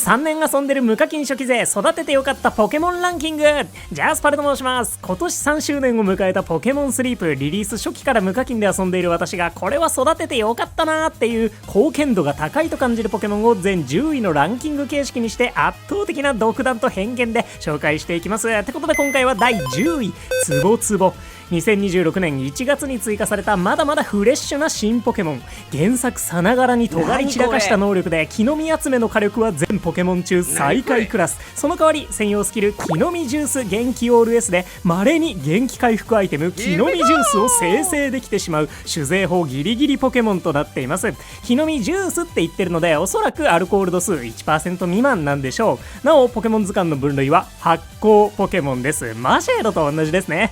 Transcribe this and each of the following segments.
3年遊んでる無課金初期勢、育ててよかったポケモンランキング。ジャスパルと申します。今年3周年を迎えたポケモンスリープリリース初期から無課金で遊んでいる私が、これは育ててよかったなーっていう貢献度が高いと感じるポケモンを全10位のランキング形式にして圧倒的な独断と偏見で紹介していきます。ってことで今回は第10位、ツボツボ。2026年1月に追加されたまだまだフレッシュな新ポケモン。原作さながらに尖り散らかした能力で木の実集めの火力は全ポケモン中最下位クラス。その代わり専用スキル木の実ジュース元気オール S で稀に元気回復アイテム木の実ジュースを生成できてしまう酒税法ギリギリポケモンとなっています。木の実ジュースって言ってるので、おそらくアルコール度数 1% 未満なんでしょう。なおポケモン図鑑の分類は発酵ポケモンです。マシェードと同じですね。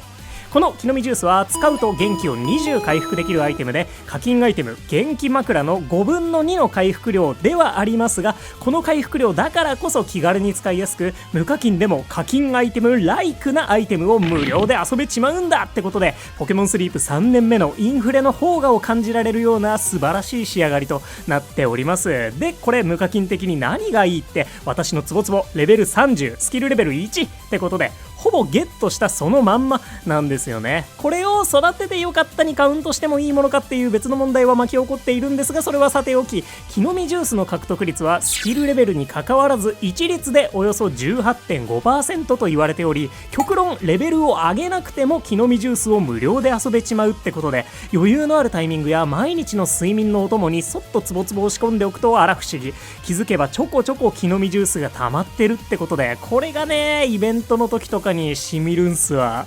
この木の実ジュースは使うと元気を20回復できるアイテムで、課金アイテム元気枕の5分の2の回復量ではありますが、この回復量だからこそ気軽に使いやすく、無課金でも課金アイテムライクなアイテムを無料で遊べちまうんだってことで、ポケモンスリープ3年目のインフレの方がを感じられるような素晴らしい仕上がりとなっております。でこれ無課金的に何がいいって、私のツボツボレベル30スキルレベル1ってことでほぼゲットしたそのまんまなんですよね。これを育ててよかったにカウントしてもいいものかっていう別の問題は巻き起こっているんですが、それはさておき、木の実ジュースの獲得率はスキルレベルに関わらず一律でおよそ 18.5% と言われており、極論レベルを上げなくても木の実ジュースを無料で遊べちまうってことで、余裕のあるタイミングや毎日の睡眠のお供にそっとツボツボを仕込んでおくとあら不思議、気づけばちょこちょこ木の実ジュースが溜まってるってことで、これがねイベントの時とかにしみるんすわ。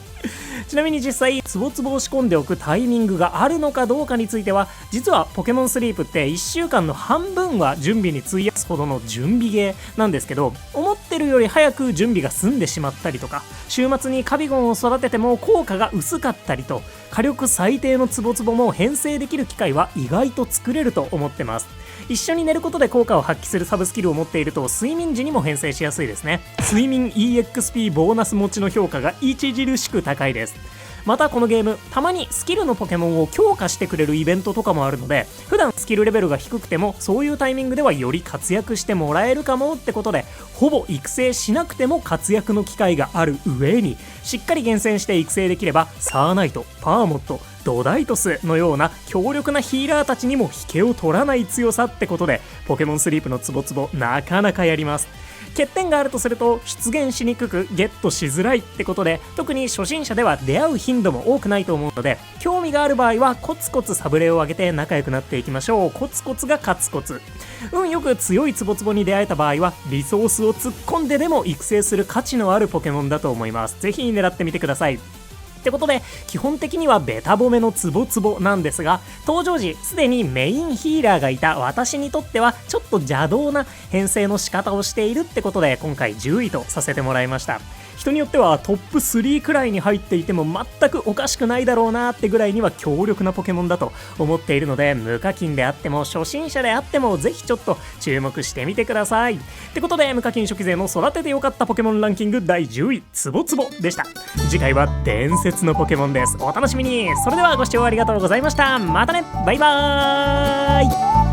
ちなみに実際ツボツボを仕込んでおくタイミングがあるのかどうかについては、実はポケモンスリープって1週間の半分は準備に費やすほどの準備ゲーなんですけど、思ってるより早く準備が済んでしまったりとか、週末にカビゴンを育てても効果が薄かったりと、火力最低のツボツボも編成できる機会は意外と作れると思ってます。一緒に寝ることで効果を発揮するサブスキルを持っていると睡眠時にも編成しやすいですね。睡眠 EXP ボーナス持ちの評価が著しく高いです。またこのゲームたまにスキルのポケモンを強化してくれるイベントとかもあるので、普段スキルレベルが低くてもそういうタイミングではより活躍してもらえるかもってことで、ほぼ育成しなくても活躍の機会がある上に、しっかり厳選して育成できればサーナイト、パーモット、ドダイトスのような強力なヒーラーたちにも引けを取らない強さってことで、ポケモンスリープのツボツボなかなかやります。欠点があるとすると出現しにくくゲットしづらいってことで、特に初心者では出会う頻度も多くないと思うので、興味がある場合はコツコツサブレを上げて仲良くなっていきましょう。コツコツが勝つコツ。運よく強いツボツボに出会えた場合はリソースを突っ込んででも育成する価値のあるポケモンだと思います。ぜひ狙ってみてください。ってことで基本的にはベタ褒めのツボツボなんですが、登場時すでにメインヒーラーがいた私にとってはちょっと邪道な編成の仕方をしているってことで、今回10位とさせてもらいました。人によってはトップ3くらいに入っていても全くおかしくないだろうなってぐらいには強力なポケモンだと思っているので、無課金であっても初心者であってもぜひちょっと注目してみてください。ってことで無課金初期勢の育ててよかったポケモンランキング第10位ツボツボでした。次回は伝説のポケモンです。お楽しみに。それではご視聴ありがとうございました。またね、バイバーイ。